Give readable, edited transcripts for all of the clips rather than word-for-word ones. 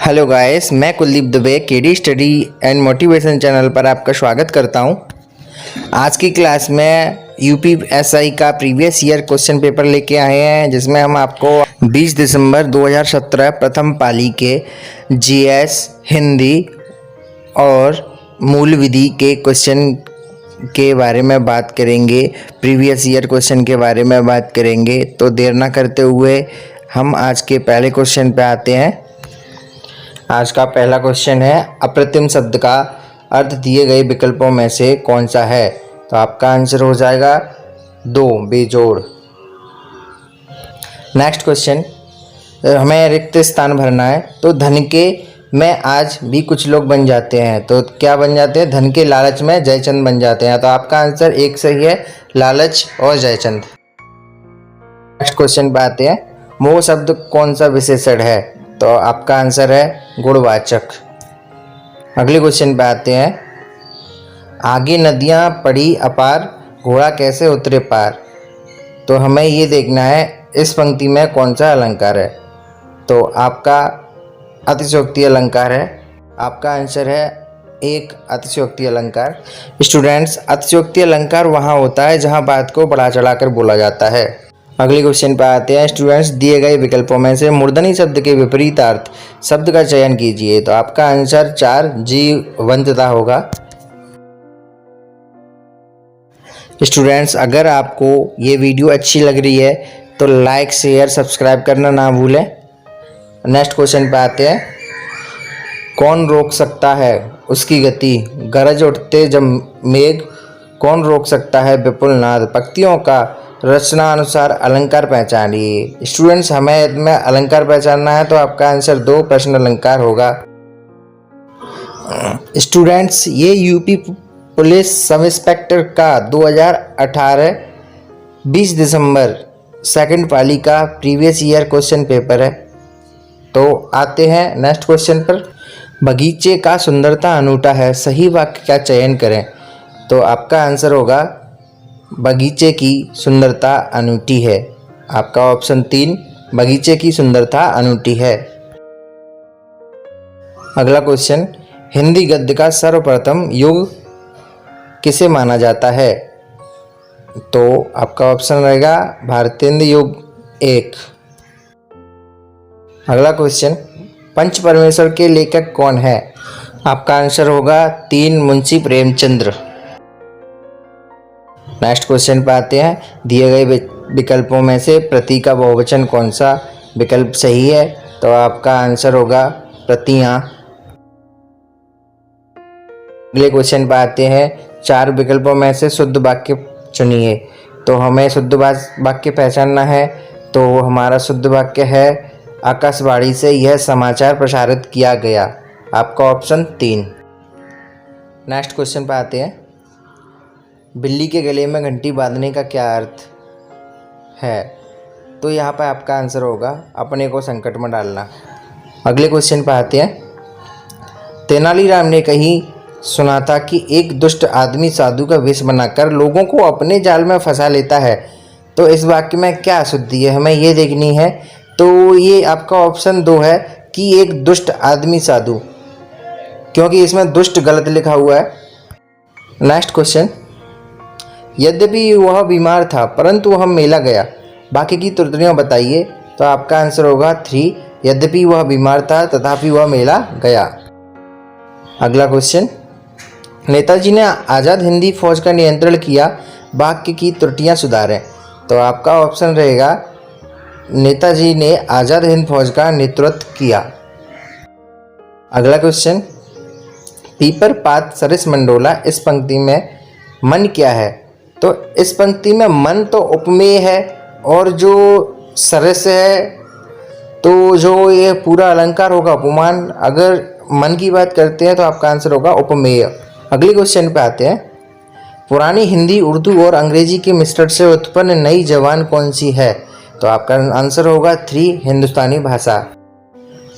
Hello guys, मैं Kuldeep Dubey KD study and motivation channel पर आपका स्वागत करता हूं। आज की क्लास में यूपीएसआई का प्रीवियस ईयर क्वेश्चन पेपर लेके आए हैं, जिसमें हम आपको 20 दिसंबर 2017 प्रथम पाली के जीएस, हिंदी और मूल विधि के क्वेश्चन के बारे में बात करेंगे। प्रीवियस ईयर क्वेश्चन के बारे में बात करेंगे। तो देर ना करते हुए हम आज के पहले क्वेश्चन पे आते हैं। आज का पहला क्वेश्चन है, अप्रतिम शब्द का अर्थ दिए गए विकल्पों में से कौन सा है? तो आपका आंसर हो जाएगा 2, बेजोड़। नेक्स्ट क्वेश्चन, हमें रिक्त स्थान भरना है। तो धन के में आज भी कुछ लोग बन जाते हैं, तो क्या बन जाते हैं? धन के लालच में जयचंद बन जाते हैं। तो आपका आंसर एक सही है, लालच और जयचंद। नेक्स्ट क्वेश्चन पे आते हैं, मोह शब्द कौन सा विशेषण है? तो आपका आंसर है गुणवाचक। अगले क्वेश्चन पे आते हैं, आगे नदियां पड़ी अपार, घोड़ा कैसे उतरे पार? तो हमें ये देखना है इस पंक्ति में कौन सा अलंकार है। तो आपका अतिशयोक्ति अलंकार है। आपका आंसर है 1, अतिशयोक्ति अलंकार। स्टूडेंट्स, अतिशयोक्ति अलंकार वहाँ होता है जहाँ बात को बढ़ा चढ़ाकर बोला जाता है। अगले क्वेश्चन पर आते हैं, स्टूडेंट्स, दिए गए विकल्पों में से मूर्धनी शब्द के विपरीत अर्थ शब्द का चयन कीजिए। तो आपका आंसर 4, जीवंतता होगा। स्टूडेंट्स, अगर आपको ये वीडियो अच्छी लग रही है तो लाइक, शेयर, सब्सक्राइब करना ना भूलें। नेक्स्ट क्वेश्चन पे आते हैं, कौन रोक सकता है उसकी गति, गरज उठते जब मेघ, कौन रोक सकता है विपुल नाद? पंक्तियों का रचना अनुसार अलंकार पहचानिए। स्टूडेंट्स, हमें इसमें अलंकार पहचानना है, तो आपका आंसर 2, प्रश्न अलंकार होगा। स्टूडेंट्स, ये यूपी पुलिस सब इंस्पेक्टर का 2018 20 दिसंबर सेकंड पाली का प्रीवियस ईयर क्वेश्चन पेपर है। तो आते हैं नेक्स्ट क्वेश्चन पर, बगीचे का सुंदरता अनूठा है, सही वाक्य का चयन करें। तो आपका आंसर होगा बगीचे की सुंदरता अनूठी है। आपका ऑप्शन 3, बगीचे की सुंदरता अनूठी है। अगला क्वेश्चन, हिंदी गद्य का सर्वप्रथम युग किसे माना जाता है? तो आपका ऑप्शन रहेगा भारतेंद्र युग 1। अगला क्वेश्चन, पंच परमेश्वर के लेखक कौन है? आपका आंसर होगा 3, मुंशी प्रेमचंद्र। नेक्स्ट क्वेश्चन पे आते हैं, दिए गए विकल्पों में से प्रति का बहुवचन कौन सा विकल्प सही है? तो आपका आंसर होगा प्रतियां। अगले क्वेश्चन पे आते हैं, 4 विकल्पों में से शुद्ध वाक्य चुनिए। तो हमें शुद्ध वाक्य पहचानना है। तो हमारा शुद्ध वाक्य है, आकाशवाणी से यह समाचार प्रसारित किया गया। आपका ऑप्शन 3। नेक्स्ट क्वेश्चन पे आते हैं, बिल्ली के गले में घंटी बांधने का क्या अर्थ है? तो यहाँ पर आपका आंसर होगा अपने को संकट में डालना। अगले क्वेश्चन पर आते हैं, तेनालीराम ने कहीं सुना था कि एक दुष्ट आदमी साधु का वेश बनाकर लोगों को अपने जाल में फंसा लेता है। तो इस वाक्य में क्या अशुद्धि है, हमें ये देखनी है। तो ये आपका ऑप्शन 2 है कि एक दुष्ट आदमी साधु, क्योंकि इसमें दुष्ट गलत लिखा हुआ है। नेक्स्ट क्वेश्चन, यद्यपि वह बीमार था परंतु वह मेला गया, बाकी की त्रुटियां बताइए। तो आपका आंसर होगा 3, यद्यपि वह बीमार था तथापि वह मेला गया। अगला क्वेश्चन, नेताजी ने आज़ाद हिंदी फौज का नियंत्रण किया, वाक्य की त्रुटियां सुधारें। तो आपका ऑप्शन रहेगा, नेताजी ने आज़ाद हिंद फौज का नेतृत्व किया। अगला क्वेश्चन, पीपर पात सरिस मंडोला, इस पंक्ति में मन क्या है? तो इस पंक्ति में मन तो उपमेय है, और जो सरस है तो जो ये पूरा अलंकार होगा उपमान। अगर मन की बात करते हैं तो आपका आंसर होगा उपमेय। अगले क्वेश्चन पे आते हैं, पुरानी हिंदी, उर्दू और अंग्रेजी के मिश्रण से उत्पन्न नई जबान कौन सी है? तो आपका आंसर होगा 3, हिंदुस्तानी भाषा।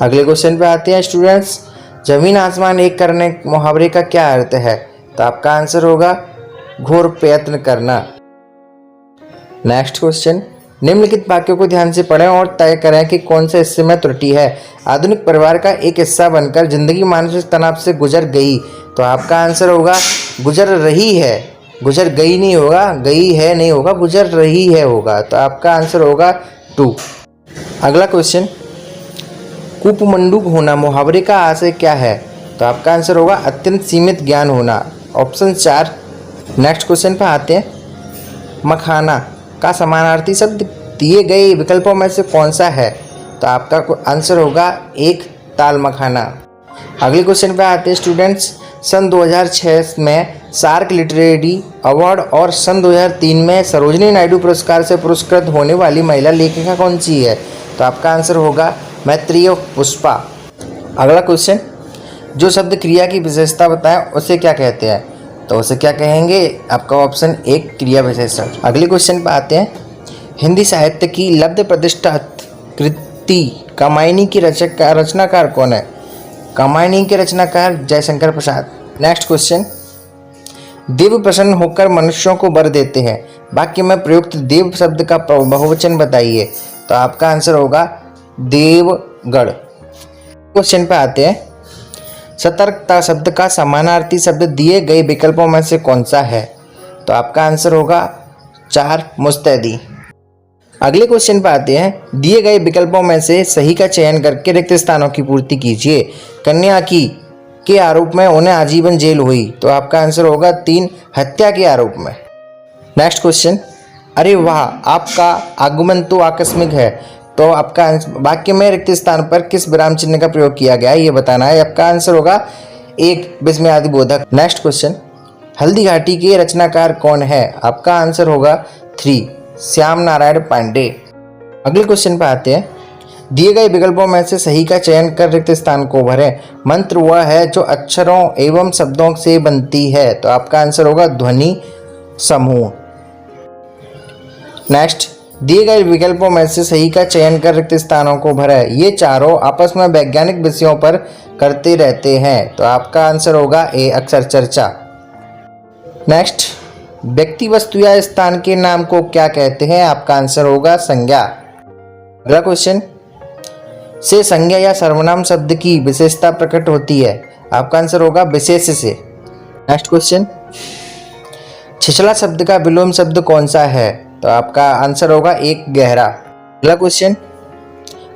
अगले क्वेश्चन पे आते हैं, स्टूडेंट्स, जमीन आसमान एक करने मुहावरे का क्या अर्थ है? तो आपका आंसर होगा घोर प्रयत्न करना। नेक्स्ट क्वेश्चन, निम्नलिखित वाक्यों को ध्यान से पढ़ें और तय करें कि कौन से हिस्से में त्रुटि है। आधुनिक परिवार का एक हिस्सा बनकर जिंदगी मानसिक तनाव से गुजर गई, तो आपका आंसर होगा गुजर रही है। गुजर गई नहीं होगा, गई है नहीं होगा, गुजर रही है होगा। तो आपका आंसर होगा 2। अगला क्वेश्चन, कूपमंडूक होना मुहावरे का आशय क्या है? तो आपका आंसर होगा अत्यंत सीमित ज्ञान होना, ऑप्शन 4। नेक्स्ट क्वेश्चन पर आते हैं, मखाना का समानार्थी शब्द दिए गए विकल्पों में से कौन सा है? तो आपका आंसर होगा 1 ताल मखाना। अगले क्वेश्चन पे आते हैं स्टूडेंट्स, सन 2006 में सार्क लिटरेरी अवार्ड और सन 2003 में सरोजिनी नायडू पुरस्कार से पुरस्कृत होने वाली महिला लेखिका कौन सी है? तो आपका आंसर होगा मैत्रेय पुष्पा। अगला क्वेश्चन, जो शब्द क्रिया की विशेषता बताएं उसे क्या कहते हैं? तो उसे क्या कहेंगे? आपका ऑप्शन 1 क्रिया विशेषण। अगले क्वेश्चन पर आते हैं, हिंदी साहित्य की लब्ध प्रतिष्ठित कृति कामायनी की रचनाकार कौन है? कामायनी के रचनाकार जयशंकर प्रसाद। नेक्स्ट क्वेश्चन, देव प्रसन्न होकर मनुष्यों को वर देते हैं, वाक्य में प्रयुक्त देव शब्द का बहुवचन बताइए। तो आपका आंसर होगा देवगढ़। क्वेश्चन पे आते हैं, सतर्कता शब्द का समानार्थी शब्द दिए गए विकल्पों में से कौन सा है? तो आपका आंसर होगा 4 मुस्तैदी। अगले क्वेश्चन पर आते हैं, दिए गए विकल्पों में से सही का चयन करके रिक्त स्थानों की पूर्ति कीजिए। कन्या की के आरोप में उन्हें आजीवन जेल हुई, तो आपका आंसर होगा 3 हत्या के आरोप में। नेक्स्ट क्वेश्चन, अरे वाह आपका आगमन तो आकस्मिक है, तो आपका वाक्य में रिक्त स्थान पर किस विराम चिन्ह का प्रयोग किया गया है ये बताना है। आपका आंसर होगा 1 विस्मयादि बोधक। नेक्स्ट क्वेश्चन, हल्दी घाटी के रचनाकार कौन है? आपका आंसर होगा 3 श्याम नारायण पांडे। अगले क्वेश्चन पर आते हैं, दिए गए विकल्पों में से सही का चयन कर रिक्त स्थान को भरें। मंत्र वह है जो अक्षरों एवं शब्दों से बनती है, तो आपका आंसर होगा ध्वनि समूह। नेक्स्ट, दिए गए विकल्पों में से सही का चयन कर रिक्त स्थानों को भरें। ये चारों आपस में वैज्ञानिक विषयों पर करते रहते हैं, तो आपका आंसर होगा ए अक्षर चर्चा। नेक्स्ट, व्यक्ति वस्तु या स्थान के नाम को क्या कहते हैं? आपका आंसर होगा संज्ञा। अगला क्वेश्चन, से संज्ञा या सर्वनाम शब्द की विशेषता प्रकट होती है। आपका आंसर होगा विशेष से। नेक्स्ट क्वेश्चन, छिछला शब्द का विलोम शब्द कौन सा है? तो आपका आंसर होगा 1 गहरा। अगला क्वेश्चन,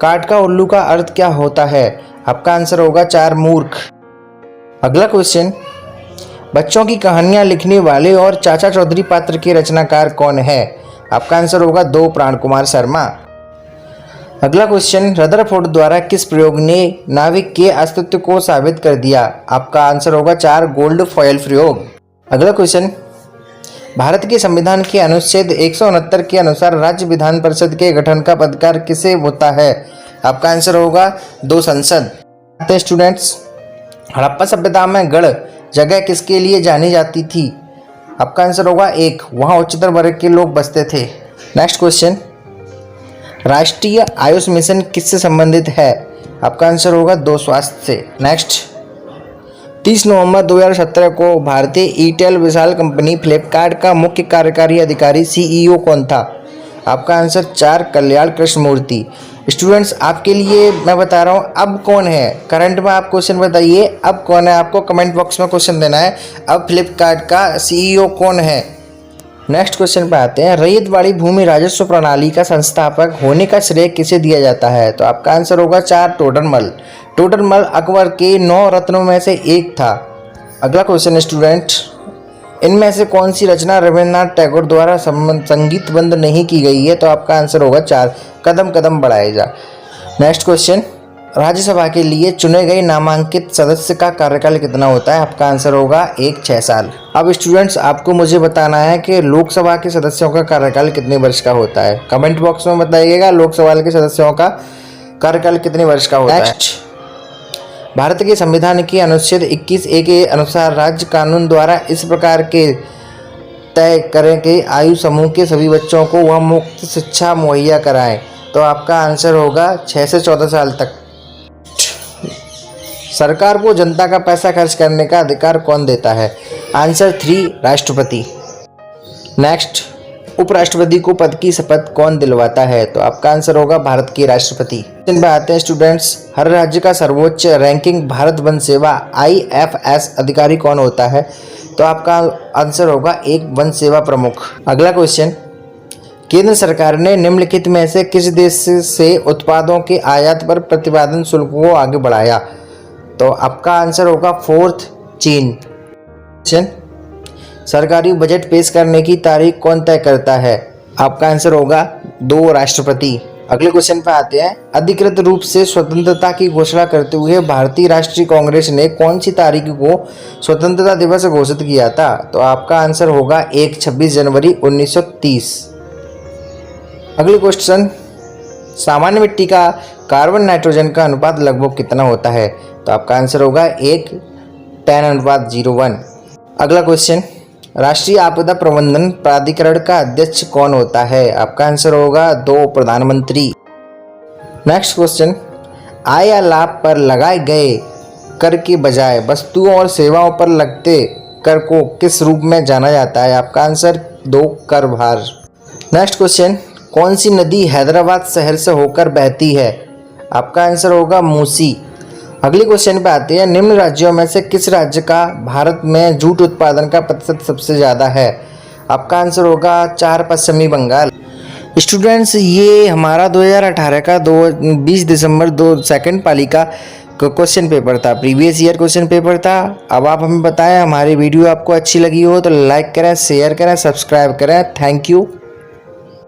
काट का उल्लू का अर्थ क्या होता है? आपका आंसर होगा 4 मूर्ख। अगला क्वेश्चन, बच्चों की कहानियां लिखने वाले और चाचा चौधरी पात्र के रचनाकार कौन है? आपका आंसर होगा 2 प्राण कुमार शर्मा। अगला क्वेश्चन, रदरफोर्ड द्वारा किस प्रयोग ने नाविक के अस्तित्व को साबित कर दिया? आपका आंसर होगा 4 गोल्ड फॉयल प्रयोग। अगला क्वेश्चन, भारत के संविधान के अनुच्छेद 169 के अनुसार राज्य विधान परिषद के गठन का अधिकार किसे होता है? आपका आंसर होगा 2 संसद। स्टूडेंट्स, हड़प्पा सभ्यता में गढ़ जगह किसके लिए जानी जाती थी? आपका आंसर होगा 1 वहाँ उच्चतर वर्ग के लोग बसते थे। नेक्स्ट क्वेश्चन, राष्ट्रीय आयुष मिशन किससे संबंधित है? आपका आंसर होगा 2 स्वास्थ्य से। नेक्स्ट, 30 नवंबर 2017 को भारतीय ईटेल विशाल कंपनी फ्लिपकार्ट का मुख्य कार्यकारी अधिकारी सीईओ कौन था? आपका आंसर 4 कल्याण कृष्णमूर्ति। स्टूडेंट्स, आपके लिए मैं बता रहा हूँ अब कौन है, करंट में आप क्वेश्चन बताइए अब कौन है, आपको कमेंट बॉक्स में क्वेश्चन देना है अब फ्लिपकार्ट का सीईओ कौन है। नेक्स्ट क्वेश्चन पे आते हैं, रैयतवाड़ी भूमि राजस्व प्रणाली का संस्थापक होने का श्रेय किसे दिया जाता है? तो आपका आंसर होगा 4 टोडरमल। टोडरमल अकबर के 9 रत्नों में से एक था। अगला क्वेश्चन स्टूडेंट, इनमें से कौन सी रचना रविन्द्रनाथ टैगोर द्वारा संगीतबद्ध नहीं की गई है? तो आपका आंसर होगा 4 कदम कदम बढ़ाए जा। नेक्स्ट क्वेश्चन, राज्यसभा के लिए चुने गए नामांकित सदस्य का कार्यकाल कितना होता है? आपका आंसर होगा 6 साल। अब स्टूडेंट्स, आपको मुझे बताना है कि लोकसभा के सदस्यों का कार्यकाल कितने वर्ष का होता है। कमेंट बॉक्स में बताइएगा लोकसभा के सदस्यों का कार्यकाल कितने वर्ष का होता है। भारत के संविधान के अनुच्छेद 21A के अनुसार राज्य कानून द्वारा इस प्रकार के तय करें कि आयु समूह के सभी बच्चों को वह मुफ्त शिक्षा मुहैया कराएं। तो आपका आंसर होगा 6 से 14 साल तक। सरकार को जनता का पैसा खर्च करने का अधिकार कौन देता है? आंसर 3 राष्ट्रपति। नेक्स्ट, उपराष्ट्रपति को पद की शपथ कौन दिलवाता है? तो आपका आंसर होगा भारत के राष्ट्रपति। क्वेश्चन पे आते हैं स्टूडेंट्स, हर राज्य का सर्वोच्च रैंकिंग भारत वन सेवा IFS अधिकारी कौन होता है? तो आपका आंसर होगा एक वन सेवा प्रमुख। अगला क्वेश्चन, केंद्र सरकार ने निम्नलिखित में से किस देश से उत्पादों के आयात पर प्रतिपादन शुल्क को आगे बढ़ाया? तो आपका आंसर होगा फोर्थ, चीन। क्वेश्चन, सरकारी बजट पेश करने की तारीख कौन तय करता है? आपका आंसर होगा 2 राष्ट्रपति। अगले क्वेश्चन पे आते हैं, अधिकृत रूप से स्वतंत्रता की घोषणा करते हुए भारतीय राष्ट्रीय कांग्रेस ने कौन सी तारीख को स्वतंत्रता दिवस घोषित किया था? तो आपका आंसर होगा 26 जनवरी 1930। अगले क्वेश्चन, सामान्य मिट्टी का कार्बन नाइट्रोजन का अनुपात लगभग कितना होता है? तो आपका आंसर होगा 1:10:01। अगला क्वेश्चन, राष्ट्रीय आपदा प्रबंधन प्राधिकरण का अध्यक्ष कौन होता है? आपका आंसर होगा 2 प्रधानमंत्री। नेक्स्ट क्वेश्चन, आय या लाभ पर लगाए गए कर के बजाय वस्तुओं और सेवाओं पर लगते कर को किस रूप में जाना जाता है? आपका आंसर 2 कर भार। नेक्स्ट क्वेश्चन, कौन सी नदी हैदराबाद शहर से होकर बहती है? आपका आंसर होगा मूसी। अगले क्वेश्चन पे आते हैं, निम्न राज्यों में से किस राज्य का भारत में जूट उत्पादन का प्रतिशत सबसे ज़्यादा है? आपका आंसर होगा 4 पश्चिमी बंगाल। स्टूडेंट्स, ये हमारा 2018 का 20 दिसंबर 2 सेकंड पाली का क्वेश्चन पेपर था, प्रीवियस ईयर क्वेश्चन पेपर था। अब आप हमें बताएं हमारी वीडियो आपको अच्छी लगी हो तो लाइक करें, शेयर करें, सब्सक्राइब करें। Thank you.